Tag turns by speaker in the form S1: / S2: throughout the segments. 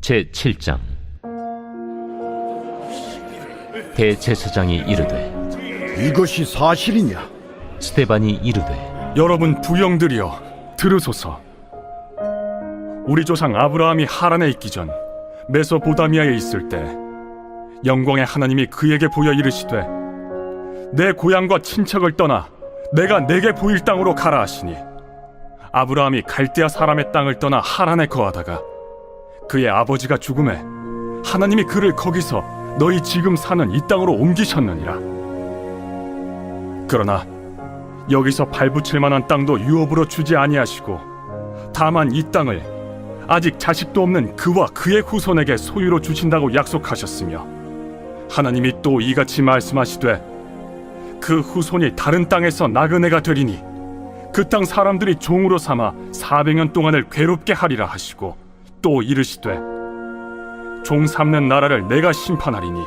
S1: 제7장. 대제사장이 이르되
S2: 이것이 사실이냐?
S1: 스데반이 이르되
S3: 여러분 부영들이여 들으소서. 우리 조상 아브라함이 하란에 있기 전 메소포다미아에 있을 때 영광의 하나님이 그에게 보여 이르시되 내 고향과 친척을 떠나 내가 내게 보일 땅으로 가라 하시니, 아브라함이 갈대아 사람의 땅을 떠나 하란에 거하다가 그의 아버지가 죽음에 하나님이 그를 거기서 너희 지금 사는 이 땅으로 옮기셨느니라. 그러나 여기서 발붙일 만한 땅도 유업으로 주지 아니하시고 다만 이 땅을 아직 자식도 없는 그와 그의 후손에게 소유로 주신다고 약속하셨으며, 하나님이 또 이같이 말씀하시되 그 후손이 다른 땅에서 나그네가 되리니 그 땅 사람들이 종으로 삼아 400년 동안을 괴롭게 하리라 하시고, 또 이르시되 종 삼는 나라를 내가 심판하리니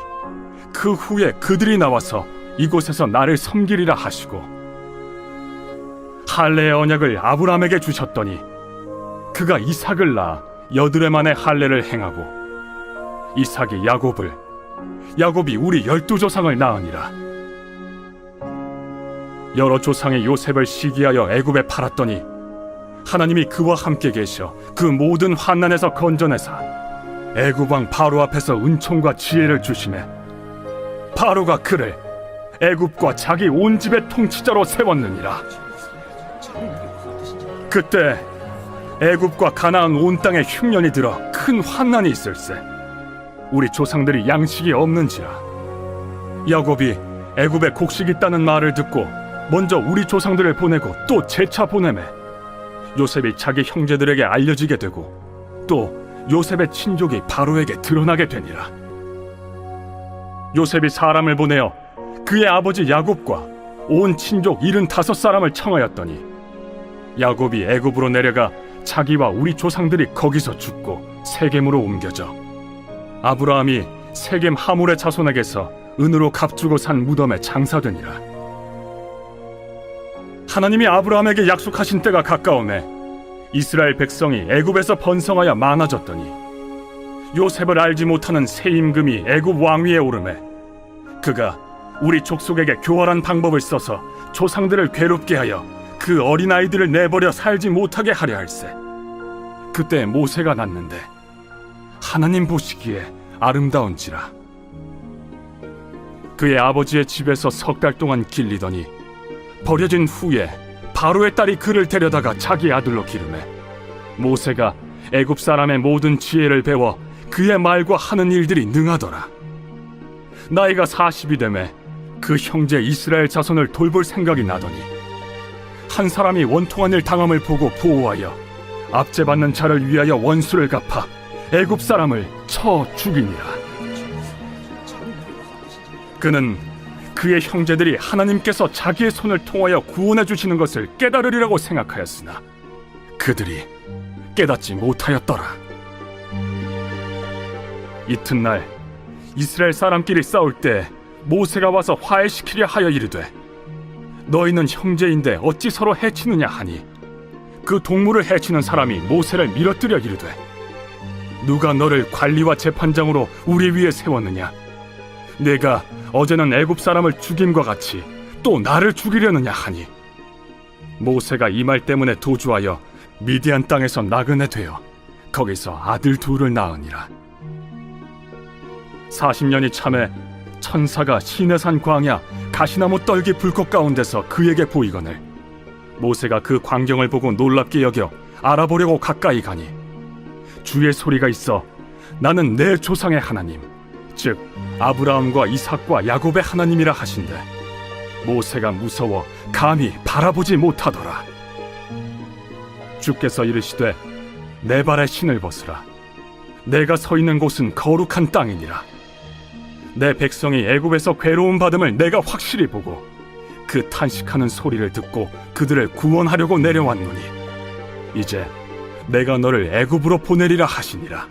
S3: 그 후에 그들이 나와서 이곳에서 나를 섬기리라 하시고, 할례의 언약을 아브라함에게 주셨더니 그가 이삭을 낳아 8해 만에 할례를 행하고, 이삭이 야곱을, 야곱이 우리 12조상을 낳으니라. 여러 조상의 요셉을 시기하여 애굽에 팔았더니 하나님이 그와 함께 계셔 그 모든 환난에서 건져내사 애굽 왕 바로 앞에서 은총과 지혜를 주시매, 바로가 그를 애굽과 자기 온 집의 통치자로 세웠느니라. 그때 애굽과 가나안 온 땅에 흉년이 들어 큰 환난이 있을세. 우리 조상들이 양식이 없는지라. 야곱이 애굽에 곡식이 있다는 말을 듣고 먼저 우리 조상들을 보내고 또 재차 보내매, 요셉이 자기 형제들에게 알려지게 되고 또 요셉의 친족이 바로에게 드러나게 되니라. 요셉이 사람을 보내어 그의 아버지 야곱과 온 친족 75사람을 청하였더니, 야곱이 애굽으로 내려가 자기와 우리 조상들이 거기서 죽고 세겜으로 옮겨져 아브라함이 세겜 하몰의 자손에게서 은으로 값주고 산 무덤에 장사되니라. 하나님이 아브라함에게 약속하신 때가 가까우매 이스라엘 백성이 애굽에서 번성하여 많아졌더니 요셉을 알지 못하는 새 임금이 애굽 왕위에 오르매 그가 우리 족속에게 교활한 방법을 써서 조상들을 괴롭게 하여 그 어린아이들을 내버려 살지 못하게 하려 할세. 그때 모세가 났는데 하나님 보시기에 아름다운지라. 그의 아버지의 집에서 3달 동안 길리더니 버려진 후에 바로의 딸이 그를 데려다가 자기 아들로 기르매, 모세가 애굽 사람의 모든 지혜를 배워 그의 말과 하는 일들이 능하더라. 나이가 40이 되매 그 형제 이스라엘 자손을 돌볼 생각이 나더니 한 사람이 원통한 일 당함을 보고 보호하여 압제받는 자를 위하여 원수를 갚아 애굽 사람을 쳐 죽이니라. 그는 그의 형제들이 하나님께서 자기의 손을 통하여 구원해 주시는 것을 깨달으리라고 생각하였으나 그들이 깨닫지 못하였더라. 이튿날 이스라엘 사람끼리 싸울 때 모세가 와서 화해시키려 하여 이르되, 너희는 형제인데 어찌 서로 해치느냐 하니, 그 동물을 해치는 사람이 모세를 밀어뜨려 이르되, 누가 너를 관리와 재판장으로 우리 위에 세웠느냐? 내가 어제는 애굽 사람을 죽임과 같이 또 나를 죽이려느냐 하니, 모세가 이 말 때문에 도주하여 미디안 땅에서 나그네 되어 거기서 아들 2을 낳으니라. 40년이 참에 천사가 시내산 광야 가시나무 떨기 불꽃 가운데서 그에게 보이거늘 모세가 그 광경을 보고 놀랍게 여겨 알아보려고 가까이 가니, 주의 소리가 있어 나는 내 조상의 하나님 즉 아브라함과 이삭과 야곱의 하나님이라 하신대, 모세가 무서워 감히 바라보지 못하더라. 주께서 이르시되 내 발에 신을 벗으라. 내가 서 있는 곳은 거룩한 땅이니라. 내 백성이 애굽에서 괴로움 받음을 내가 확실히 보고 그 탄식하는 소리를 듣고 그들을 구원하려고 내려왔노니 이제 내가 너를 애굽으로 보내리라 하시니라.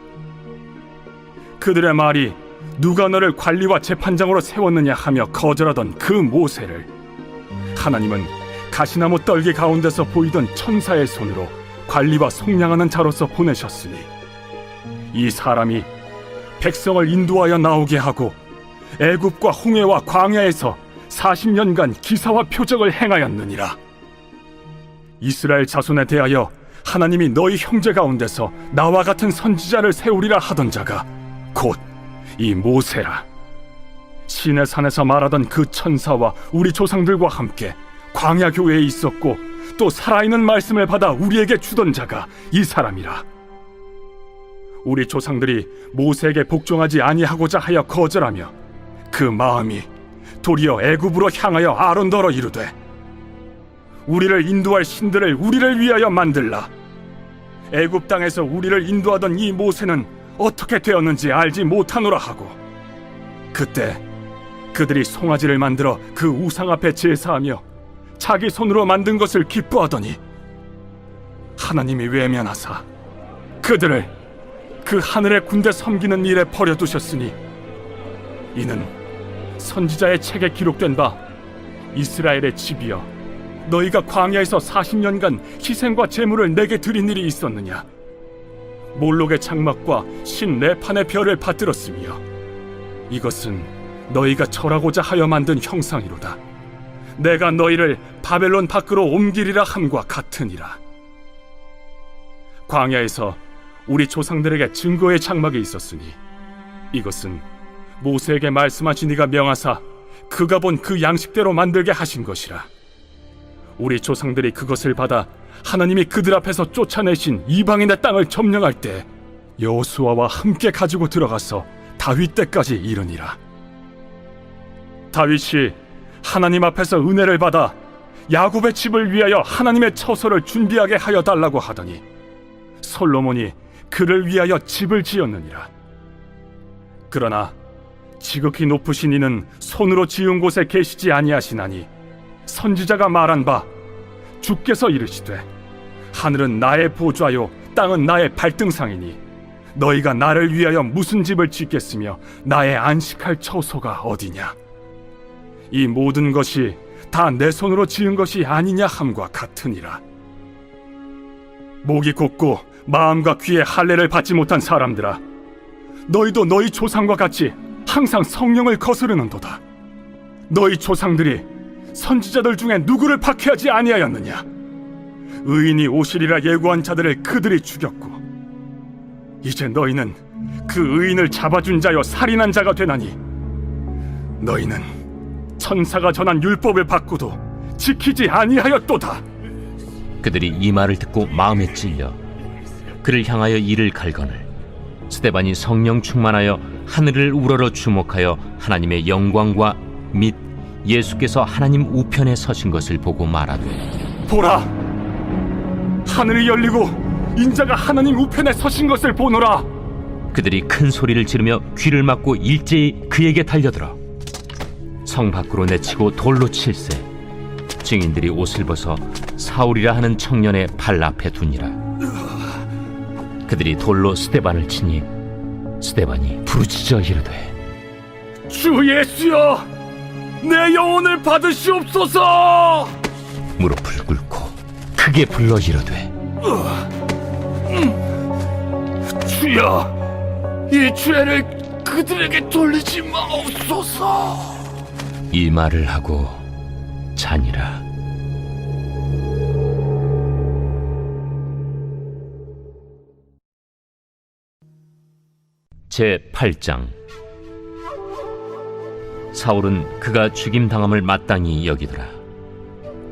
S3: 그들의 말이 누가 너를 관리와 재판장으로 세웠느냐 하며 거절하던 그 모세를 하나님은 가시나무 떨기 가운데서 보이던 천사의 손으로 관리와 속량하는 자로서 보내셨으니 이 사람이 백성을 인도하여 나오게 하고 애굽과 홍해와 광야에서 40년간 기사와 표적을 행하였느니라. 이스라엘 자손에 대하여 하나님이 너희 형제 가운데서 나와 같은 선지자를 세우리라 하던 자가 곧 이 모세라. 시내 산에서 말하던 그 천사와 우리 조상들과 함께 광야 교회에 있었고 또 살아있는 말씀을 받아 우리에게 주던 자가 이 사람이라. 우리 조상들이 모세에게 복종하지 아니하고자 하여 거절하며 그 마음이 도리어 애굽으로 향하여 아론더러 이르되 우리를 인도할 신들을 우리를 위하여 만들라. 애굽 땅에서 우리를 인도하던 이 모세는 어떻게 되었는지 알지 못하노라 하고, 그때 그들이 송아지를 만들어 그 우상 앞에 제사하며 자기 손으로 만든 것을 기뻐하더니 하나님이 외면하사 그들을 그 하늘의 군대 섬기는 일에 버려두셨으니 이는 선지자의 책에 기록된 바 이스라엘의 집이여 너희가 광야에서 40년간 희생과 제물을 내게 드린 일이 있었느냐. 몰록의 장막과 신 레판의 별을 받들었으며 이것은 너희가 절하고자 하여 만든 형상이로다. 내가 너희를 바벨론 밖으로 옮기리라 함과 같으니라. 광야에서 우리 조상들에게 증거의 장막이 있었으니 이것은 모세에게 말씀하신 이가 명하사 그가 본 그 양식대로 만들게 하신 것이라. 우리 조상들이 그것을 받아 하나님이 그들 앞에서 쫓아내신 이방인의 땅을 점령할 때 여호수아와 함께 가지고 들어가서 다윗 때까지 이르니라. 다윗이 하나님 앞에서 은혜를 받아 야곱의 집을 위하여 하나님의 처소를 준비하게 하여 달라고 하더니 솔로몬이 그를 위하여 집을 지었느니라. 그러나 지극히 높으신 이는 손으로 지은 곳에 계시지 아니하시나니 선지자가 말한 바 주께서 이르시되 하늘은 나의 보좌요 땅은 나의 발등상이니 너희가 나를 위하여 무슨 집을 짓겠으며 나의 안식할 처소가 어디냐. 이 모든 것이 다 내 손으로 지은 것이 아니냐 함과 같으니라. 목이 곧고 마음과 귀에 할례를 받지 못한 사람들아, 너희도 너희 조상과 같이 항상 성령을 거스르는도다. 너희 조상들이 선지자들 중에 누구를 박해하지 아니하였느냐. 의인이 오시리라 예고한 자들을 그들이 죽였고 이제 너희는 그 의인을 잡아준 자여 살인한 자가 되나니 너희는 천사가 전한 율법을 받고도 지키지 아니하였도다.
S1: 그들이 이 말을 듣고 마음에 찔려 그를 향하여 이를 갈거늘 스데반이 성령 충만하여 하늘을 우러러 주목하여 하나님의 영광과 및 예수께서 하나님 우편에 서신 것을 보고 말하되
S3: 보라, 하늘이 열리고 인자가 하나님 우편에 서신 것을 보노라.
S1: 그들이 큰 소리를 지르며 귀를 막고 일제히 그에게 달려들어 성 밖으로 내치고 돌로 칠세. 증인들이 옷을 벗어 사울이라 하는 청년의 발 앞에 두니라. 그들이 돌로 스데반을 치니 스데반이 부르짖어 이르되
S3: 주 예수여, 내 영혼을 받으시옵소서.
S1: 무릎을 꿇고 크게 불러 이르되
S3: 주여, 이 죄를 그들에게 돌리지 마옵소서.
S1: 이 말을 하고 자니라. 제8장. 사울은 그가 죽임당함을 마땅히 여기더라.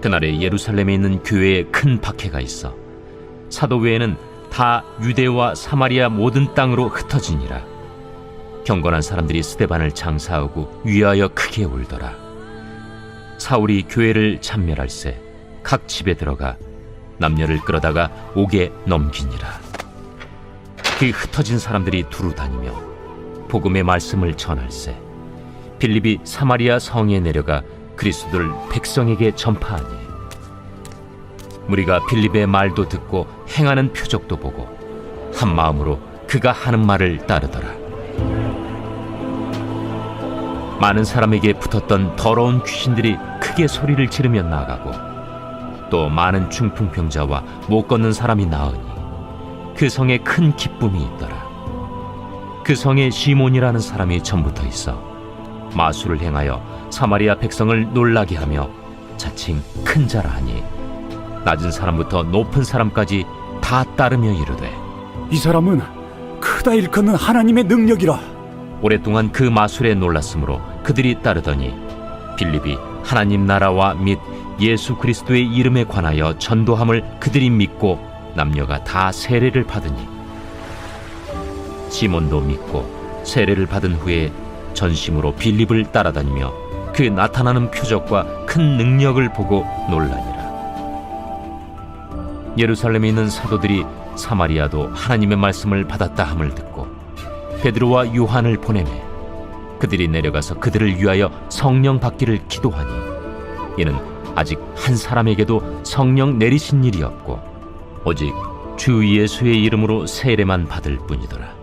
S1: 그날에 예루살렘에 있는 교회에 큰 박해가 있어 사도 외에는 다 유대와 사마리아 모든 땅으로 흩어지니라. 경건한 사람들이 스데반을 장사하고 위하여 크게 울더라. 사울이 교회를 참멸할세 각 집에 들어가 남녀를 끌어다가 옥에 넘기니라. 그 흩어진 사람들이 두루 다니며 복음의 말씀을 전할세 빌립이 사마리아 성에 내려가 그리스도를 백성에게 전파하니 무리가 빌립의 말도 듣고 행하는 표적도 보고 한 마음으로 그가 하는 말을 따르더라. 많은 사람에게 붙었던 더러운 귀신들이 크게 소리를 지르며 나가고 또 많은 중풍병자와 못 걷는 사람이 나으니 그 성에 큰 기쁨이 있더라. 그 성에 시몬이라는 사람이 전부터 있어 마술을 행하여 사마리아 백성을 놀라게 하며 자칭 큰 자라 하니 낮은 사람부터 높은 사람까지 다 따르며 이르되
S4: 이 사람은 크다 일컫는 하나님의 능력이라.
S1: 오랫동안 그 마술에 놀랐으므로 그들이 따르더니 빌립이 하나님 나라와 및 예수 그리스도의 이름에 관하여 전도함을 그들이 믿고 남녀가 다 세례를 받으니 시몬도 믿고 세례를 받은 후에 전심으로 빌립을 따라다니며 그 나타나는 표적과 큰 능력을 보고 놀라니라. 예루살렘에 있는 사도들이 사마리아도 하나님의 말씀을 받았다 함을 듣고 베드로와 요한을 보내매 그들이 내려가서 그들을 위하여 성령 받기를 기도하니 이는 아직 한 사람에게도 성령 내리신 일이 없고 오직 주 예수의 이름으로 세례만 받을 뿐이더라.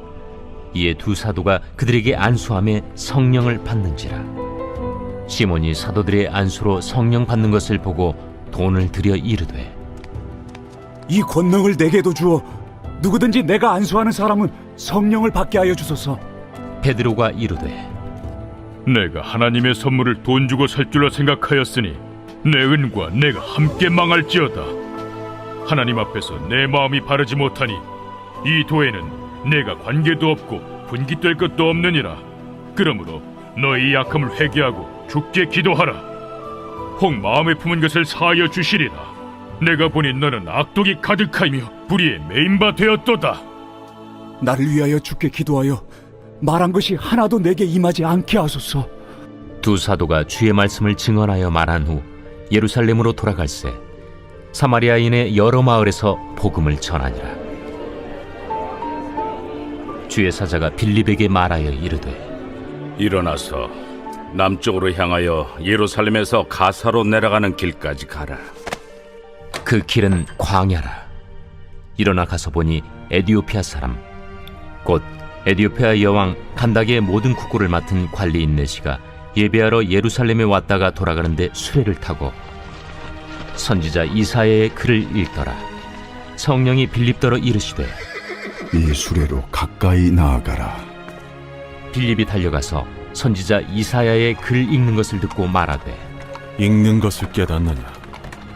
S1: 이에 두 사도가 그들에게 안수함에 성령을 받는지라. 시몬이 사도들의 안수로 성령 받는 것을 보고 돈을 들여 이르되
S4: 이 권능을 내게도 주어 누구든지 내가 안수하는 사람은 성령을 받게 하여 주소서.
S1: 베드로가 이르되
S5: 내가 하나님의 선물을 돈 주고 살 줄로 생각하였으니 내 은과 내가 함께 망할지어다. 하나님 앞에서 내 마음이 바르지 못하니 이 도에는 내가 관계도 없고 분깃될 것도 없느니라. 그러므로 너희 약함을 회개하고 주께 기도하라. 혹 마음에 품은 것을 사하여 주시리라. 내가 보니 너는 악독이 가득하며 불의에 매인 바 되었도다.
S4: 나를 위하여 주께 기도하여 말한 것이 하나도 내게 임하지 않게 하소서.
S1: 두 사도가 주의 말씀을 증언하여 말한 후 예루살렘으로 돌아갈새 사마리아인의 여러 마을에서 복음을 전하니라. 주의 사자가 빌립에게 말하여 이르되
S6: 일어나서 남쪽으로 향하여 예루살렘에서 가사로 내려가는 길까지 가라.
S1: 그 길은 광야라. 일어나 가서 보니 에디오피아 사람 곧 에디오피아 여왕 간닥의 모든 국고를 맡은 관리인 내시가 예배하러 예루살렘에 왔다가 돌아가는데 수레를 타고 선지자 이사야의 글을 읽더라. 성령이 빌립더러 이르시되
S2: 이 수레로 가까이 나아가라.
S1: 빌립이 달려가서 선지자 이사야의 글 읽는 것을 듣고 말하되
S7: 읽는 것을 깨닫느냐?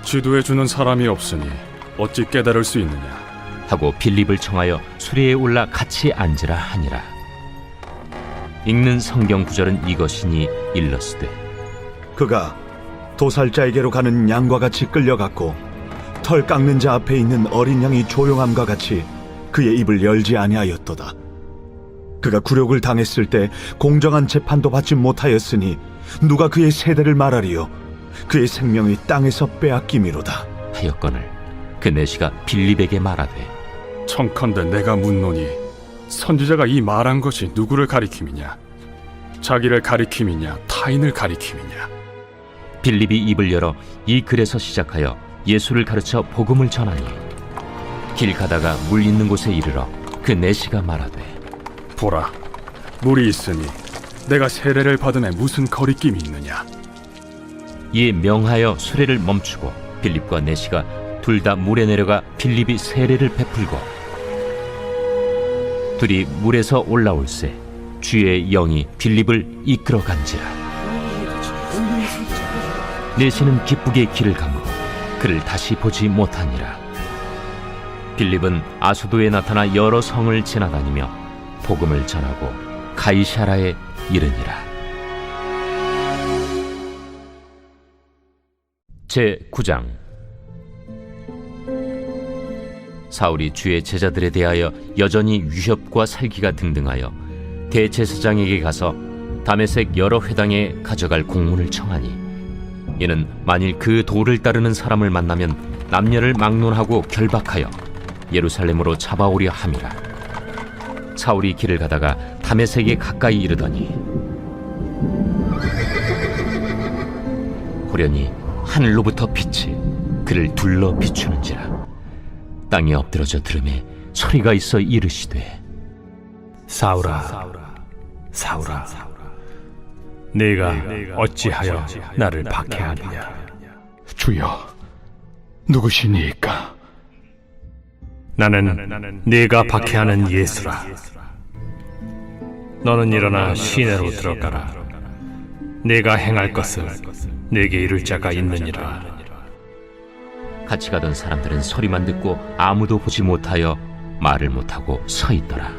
S3: 지도해주는 사람이 없으니 어찌 깨달을 수 있느냐.
S1: 하고 빌립을 청하여 수레에 올라 같이 앉으라 하니라. 읽는 성경 구절은 이것이니 일러스되
S8: 그가 도살자에게로 가는 양과 같이 끌려갔고 털 깎는 자 앞에 있는 어린 양이 조용함과 같이 그의 입을 열지 아니하였도다. 그가 굴욕을 당했을 때 공정한 재판도 받지 못하였으니 누가 그의 세대를 말하리요. 그의 생명이 땅에서 빼앗김이로다.
S1: 하였거늘 그 내시가 빌립에게 말하되
S3: 청컨대 내가 묻노니 선지자가 이 말한 것이 누구를 가리킴이냐? 자기를 가리킴이냐 타인을 가리킴이냐?
S1: 빌립이 입을 열어 이 글에서 시작하여 예수를 가르쳐 복음을 전하니 길 가다가 물 있는 곳에 이르러 그 내시가 말하되
S3: 보라, 물이 있으니 내가 세례를 받음에 무슨 거리낌이 있느냐?
S1: 이에 명하여 수레를 멈추고 빌립과 내시가 둘 다 물에 내려가 빌립이 세례를 베풀고 둘이 물에서 올라올새 주의 영이 빌립을 이끌어 간지라. 내시는 기쁘게 길을 가므로 그를 다시 보지 못하니라. 빌립은 아수도에 나타나 여러 성을 지나다니며 복음을 전하고 가이사라에 이르니라. 제9장. 사울이 주의 제자들에 대하여 여전히 위협과 살기가 등등하여 대제사장에게 가서 다메섹 여러 회당에 가져갈 공문을 청하니 이는 만일 그 도를 따르는 사람을 만나면 남녀를 막론하고 결박하여 예루살렘으로 잡아오려 함이라. 사울이 길을 가다가 다메섹에 가까이 이르더니 호련히 하늘로부터 빛이 그를 둘러 비추는지라. 땅에 엎드러져 들음에 소리가 있어 이르시되
S7: 사울아, 사울아, 네가 어찌하여 나를 박해하느냐?
S2: 주여, 누구시니까?
S7: 나는 네가 박해하는 예수라. 너는 일어나 시내로 들어가라. 내가 행할 것을 내게 이룰 자가 있느니라.
S1: 같이 가던 사람들은 소리만 듣고 아무도 보지 못하여 말을 못하고 서 있더라.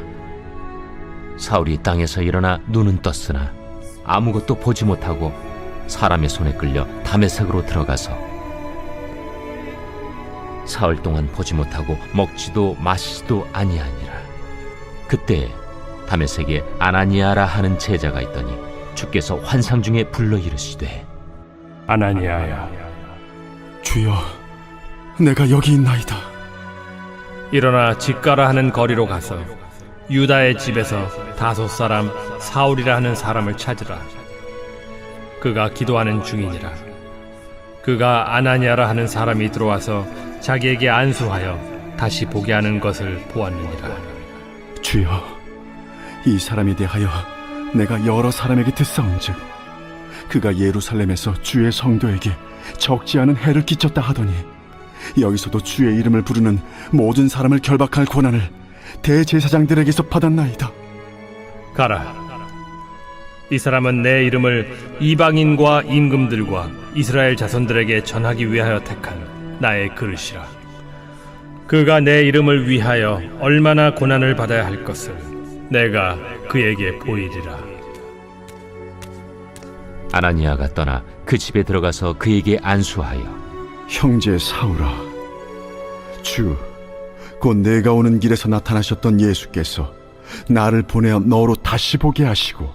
S1: 사울이 땅에서 일어나 눈은 떴으나 아무것도 보지 못하고 사람의 손에 끌려 다메섹으로 들어가서 사흘 동안 보지 못하고 먹지도 마시지도 아니하니라. 그때 다메섹에 아나니아라 하는 제자가 있더니 주께서 환상 중에 불러 이르시되
S7: 아나니아야,
S2: 주여, 내가 여기 있나이다.
S7: 일어나 집가라 하는 거리로 가서 유다의 집에서 다소 사람 사울이라 하는 사람을 찾으라. 그가 기도하는 중이니라. 그가 아나니아라 하는 사람이 들어와서 자기에게 안수하여 다시 보게 하는 것을 보았느니라.
S2: 주여, 이 사람에 대하여 내가 여러 사람에게 듣사온즉 그가 예루살렘에서 주의 성도에게 적지 않은 해를 끼쳤다 하더니 여기서도 주의 이름을 부르는 모든 사람을 결박할 권한을 대제사장들에게서 받았나이다.
S7: 가라. 이 사람은 내 이름을 이방인과 임금들과 이스라엘 자손들에게 전하기 위하여 택한 나의 그릇이라. 그가 내 이름을 위하여 얼마나 고난을 받아야 할 것을 내가 그에게 보이리라.
S1: 아나니아가 떠나 그 집에 들어가서 그에게 안수하여
S2: 형제 사울아, 곧 내가 오는 길에서 나타나셨던 예수께서 나를 보내어 너로 다시 보게 하시고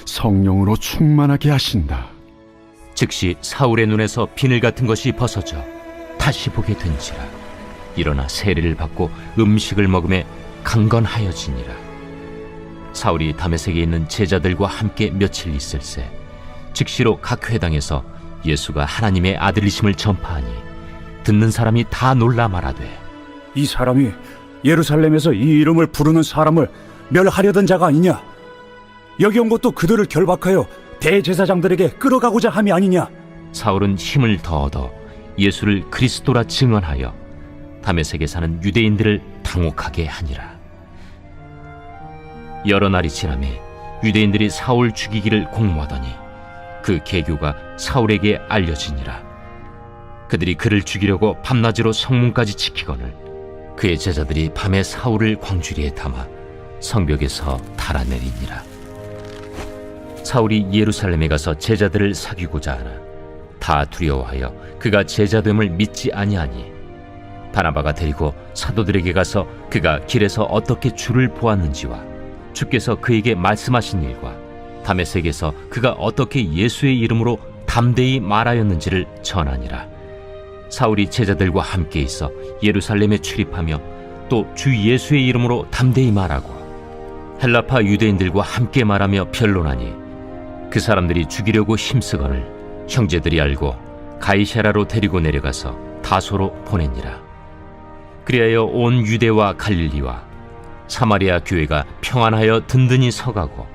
S2: 성령으로 충만하게 하신다.
S1: 즉시 사울의 눈에서 비늘 같은 것이 벗어져 다시 보게 된지라. 일어나 세례를 받고 음식을 먹음에 강건하여지니라. 사울이 다메섹에 있는 제자들과 함께 며칠 있을새 즉시로 각 회당에서 예수가 하나님의 아들이심을 전파하니 듣는 사람이 다 놀라 말하되
S4: 이 사람이 예루살렘에서 이 이름을 부르는 사람을 멸하려던 자가 아니냐? 여기 온 것도 그들을 결박하여 대제사장들에게 끌어가고자 함이 아니냐?
S1: 사울은 힘을 더 얻어 예수를 그리스도라 증언하여 다메섹에 사는 유대인들을 당혹하게 하니라. 여러 날이 지나매 유대인들이 사울 죽이기를 공모하더니 그 계교가 사울에게 알려지니라. 그들이 그를 죽이려고 밤낮으로 성문까지 지키거늘 그의 제자들이 밤에 사울을 광주리에 담아 성벽에서 달아내리니라. 사울이 예루살렘에 가서 제자들을 사귀고자 하나 다 두려워하여 그가 제자됨을 믿지 아니하니 바나바가 데리고 사도들에게 가서 그가 길에서 어떻게 주를 보았는지와 주께서 그에게 말씀하신 일과 다메섹에서 그가 어떻게 예수의 이름으로 담대히 말하였는지를 전하니라. 사울이 제자들과 함께 있어 예루살렘에 출입하며 또 주 예수의 이름으로 담대히 말하고 헬라파 유대인들과 함께 말하며 변론하니 그 사람들이 죽이려고 힘쓰거늘 형제들이 알고 가이사라로 데리고 내려가서 다소로 보내니라. 그리하여 온 유대와 갈릴리와 사마리아 교회가 평안하여 든든히 서가고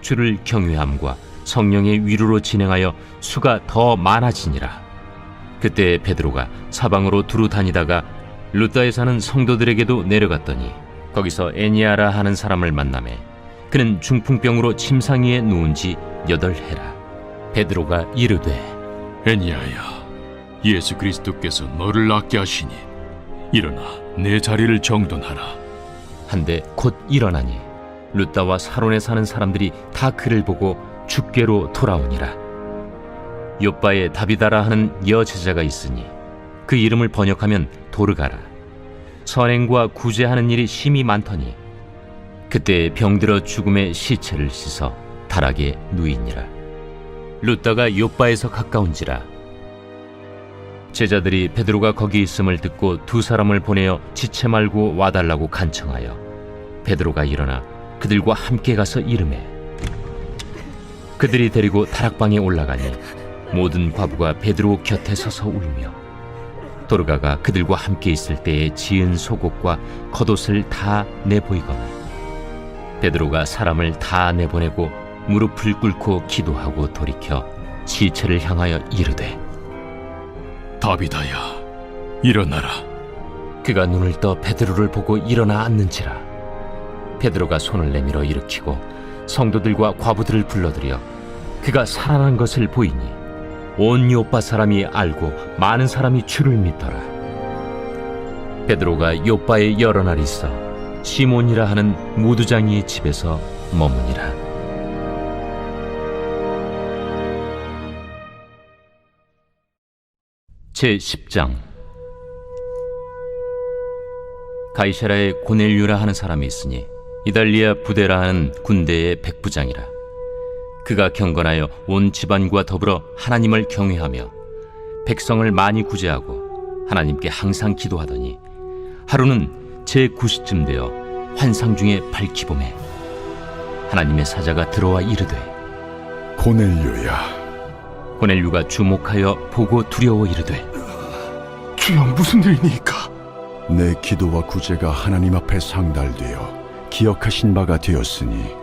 S1: 주를 경외함과 성령의 위로로 진행하여 수가 더 많아지니라. 그때 베드로가 사방으로 두루 다니다가 루다에 사는 성도들에게도 내려갔더니 거기서 에니아라 하는 사람을 만나매 그는 중풍병으로 침상 위에 누운 지 8해라. 베드로가 이르되
S5: 애니아야, 예수 그리스도께서 너를 낫게 하시니 일어나 내 자리를 정돈하라.
S1: 한데 곧 일어나니 루다와 사론에 사는 사람들이 다 그를 보고 주께로 돌아오니라. 요바에 다비다라 하는 여제자가 있으니 그 이름을 번역하면 도르가라. 선행과 구제하는 일이 심히 많더니 그때 병들어 죽음의 시체를 씻어 다락에 누이니라. 루다가 요바에서 가까운지라. 제자들이 베드로가 거기 있음을 듣고 2 사람을 보내어 지체 말고 와달라고 간청하여 베드로가 일어나 그들과 함께 가서 이르매 그들이 데리고 다락방에 올라가니 모든 과부가 베드로 곁에 서서 울며 도르가가 그들과 함께 있을 때에 지은 속옷과 겉옷을 다 내보이거늘 베드로가 사람을 다 내보내고 무릎을 꿇고 기도하고 돌이켜 시체를 향하여 이르되
S5: 다비다야, 일어나라.
S1: 그가 눈을 떠 베드로를 보고 일어나 앉는지라. 베드로가 손을 내밀어 일으키고 성도들과 과부들을 불러들여 그가 살아난 것을 보이니 온 요빠 사람이 알고 많은 사람이 주를 믿더라. 베드로가 요빠에 여러 날 있어 시몬이라 하는 무두장이의 집에서 머무니라. 제10장. 가이사라에 고넬류라 하는 사람이 있으니 이달리아 부대라 하는 군대의 백부장이라. 그가 경건하여 온 집안과 더불어 하나님을 경외하며 백성을 많이 구제하고 하나님께 항상 기도하더니 하루는 제9시쯤 되어 환상 중에 밝히 보매 하나님의 사자가 들어와 이르되
S2: 고넬료야,
S1: 고넬류가 주목하여 보고 두려워 이르되
S3: 주여, 무슨 일이니까?
S2: 내 기도와 구제가 하나님 앞에 상달되어 기억하신 바가 되었으니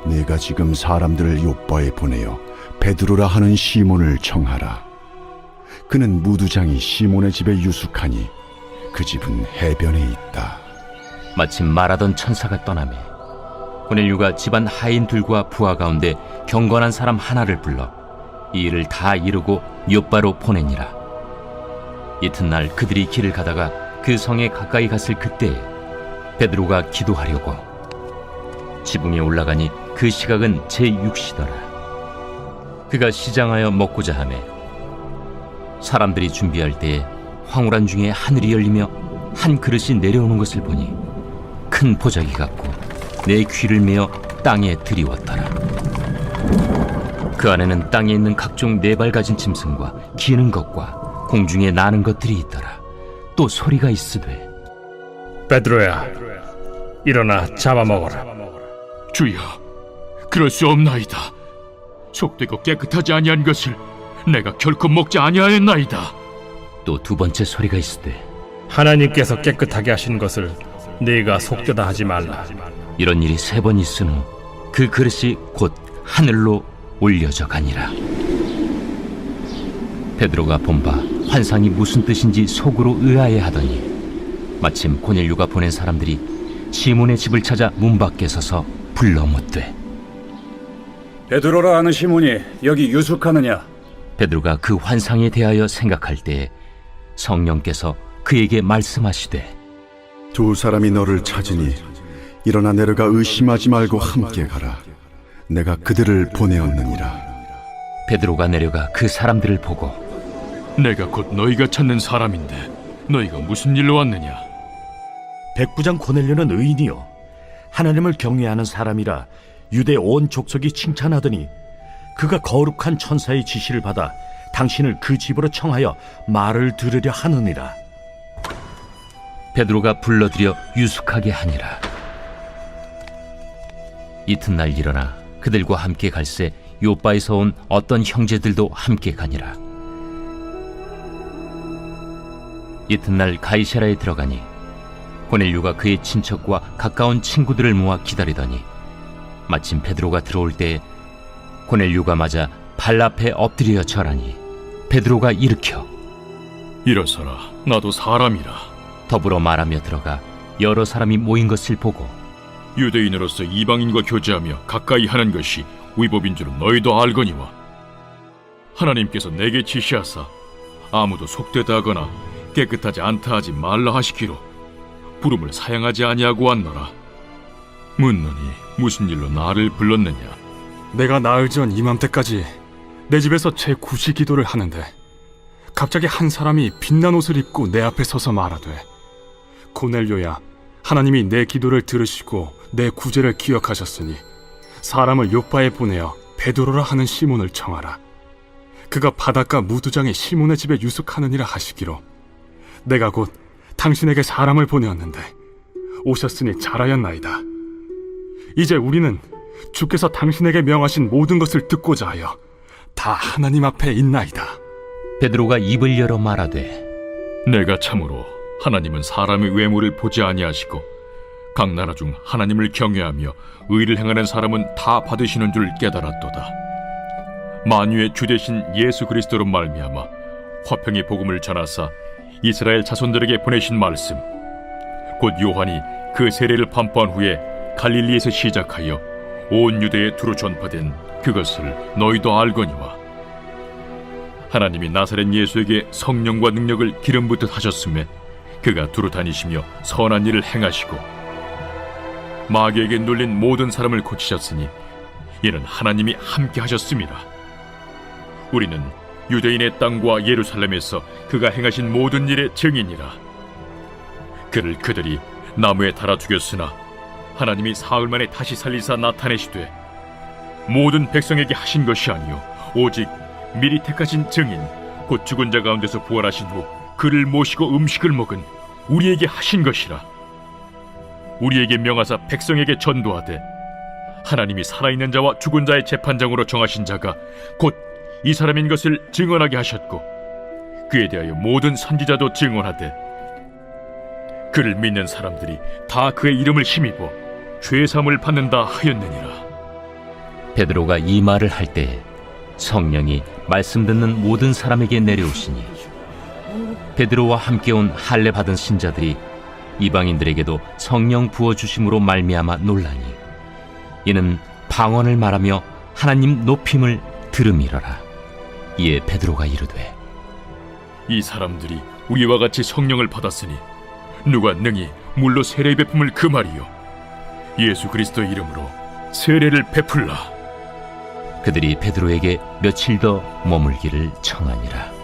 S2: 내가 지금 사람들을 요빠에 보내어 베드로라 하는 시몬을 청하라. 그는 무두장이 시몬의 집에 유숙하니 그 집은 해변에 있다.
S1: 마침 말하던 천사가 떠나매 고넬류가 집안 하인들과 부하 가운데 경건한 사람 하나를 불러 이 일을 다 이루고 요빠로 보내니라. 이튿날 그들이 길을 가다가 그 성에 가까이 갔을 그때에 베드로가 기도하려고 지붕에 올라가니 그 시각은 제6시더라. 그가 시장하여 먹고자 하매 사람들이 준비할 때에 황홀한 중에 하늘이 열리며 한 그릇이 내려오는 것을 보니 큰 보자기 같고 내 귀를 메어 땅에 들이웠더라. 그 안에는 땅에 있는 각종 네 발 가진 짐승과 기는 것과 공중에 나는 것들이 있더라. 또 소리가 있으되
S7: 베드로야, 일어나 잡아먹어라.
S5: 주여, 그럴 수 없나이다. 속되고 깨끗하지 아니한 것을 내가 결코 먹지 아니하였나이다.
S1: 또 두 번째 소리가 있으되
S7: 하나님께서 깨끗하게 하신 것을 네가 속되다 하지 말라.
S1: 이런 일이 3번 있은 후 그 그릇이 곧 하늘로 올려져 가니라. 베드로가 본바 환상이 무슨 뜻인지 속으로 의아해하더니 마침 고넬류가 보낸 사람들이 시몬의 집을 찾아 문 밖에 서서 불러 묻되
S4: 베드로라 하는 시몬이 여기 유숙하느냐?
S1: 베드로가 그 환상에 대하여 생각할 때에 성령께서 그에게 말씀하시되
S2: 두 사람이 너를 찾으니 일어나 내려가 의심하지 말고 함께 가라. 내가 그들을 보내었느니라.
S1: 베드로가 내려가 그 사람들을 보고
S5: 내가 곧 너희가 찾는 사람인데 너희가 무슨 일로 왔느냐?
S8: 백부장 고넬료는 의인이요 하나님을 경외하는 사람이라 유대 온 족속이 칭찬하더니 그가 거룩한 천사의 지시를 받아 당신을 그 집으로 청하여 말을 들으려 하느니라.
S1: 베드로가 불러들여 유숙하게 하니라. 이튿날 일어나 그들과 함께 갈새 요빠에서 온 어떤 형제들도 함께 가니라. 이튿날 가이사라에 들어가니 고넬류가 그의 친척과 가까운 친구들을 모아 기다리더니 마침 베드로가 들어올 때에 고넬류가 맞아 발 앞에 엎드려 절하니 베드로가 일으켜
S5: 일어서라, 나도 사람이라.
S1: 더불어 말하며 들어가 여러 사람이 모인 것을 보고
S5: 유대인으로서 이방인과 교제하며 가까이 하는 것이 위법인 줄은 너희도 알거니와 하나님께서 내게 지시하사 아무도 속되다 하거나 깨끗하지 않다 하지 말라 하시기로 부름을 사양하지 아니하고 왔노라. 묻노니 무슨 일로 나를 불렀느냐?
S3: 내가 나흘 전 이맘때까지 내 집에서 제9시 기도를 하는데 갑자기 한 사람이 빛난 옷을 입고 내 앞에 서서 말하되 고넬료야, 하나님이 내 기도를 들으시고 내 구제를 기억하셨으니 사람을 요빠에 보내어 베드로라 하는 시몬을 청하라. 그가 바닷가 무두장의 시몬의 집에 유숙하느니라 하시기로 내가 곧 당신에게 사람을 보내었는데 오셨으니 잘하였나이다. 이제 우리는 주께서 당신에게 명하신 모든 것을 듣고자 하여 다 하나님 앞에 있나이다.
S1: 베드로가 입을 열어 말하되
S5: 내가 참으로 하나님은 사람의 외모를 보지 아니하시고 각 나라 중 하나님을 경외하며 의를 행하는 사람은 다 받으시는 줄 깨달았도다. 만유의 주 되신 예수 그리스도로 말미암아 화평의 복음을 전하사 이스라엘 자손들에게 보내신 말씀 곧 요한이 그 세례를 반포한 후에 갈릴리에서 시작하여 온 유대에 두루 전파된 그것을 너희도 알거니와 하나님이 나사렛 예수에게 성령과 능력을 기름 붓듯 하셨음에 그가 두루 다니시며 선한 일을 행하시고 마귀에게 눌린 모든 사람을 고치셨으니 이는 하나님이 함께 하셨음이라. 우리는 유대인의 땅과 예루살렘에서 그가 행하신 모든 일의 증인이라. 그를 그들이 나무에 달아 죽였으나 하나님이 사흘 만에 다시 살리사 나타내시되 모든 백성에게 하신 것이 아니요 오직 미리 택하신 증인 곧 죽은 자 가운데서 부활하신 후 그를 모시고 음식을 먹은 우리에게 하신 것이라. 우리에게 명하사 백성에게 전도하되 하나님이 살아있는 자와 죽은 자의 재판장으로 정하신 자가 곧 이 사람인 것을 증언하게 하셨고 그에 대하여 모든 선지자도 증언하되 그를 믿는 사람들이 다 그의 이름을 힘입어 죄사함을 받는다 하였느니라.
S1: 베드로가 이 말을 할 때에 성령이 말씀 듣는 모든 사람에게 내려오시니 베드로와 함께 온 할례 받은 신자들이 이방인들에게도 성령 부어주심으로 말미암아 놀라니 이는 방언을 말하며 하나님 높임을 들음이러라. 이에 베드로가 이르되
S5: 이 사람들이 우리와 같이 성령을 받았으니 누가 능히 물로 세례 베품을 금하리요 예수 그리스도의 이름으로 세례를 베풀라.
S1: 그들이 베드로에게 며칠 더 머물기를 청하니라.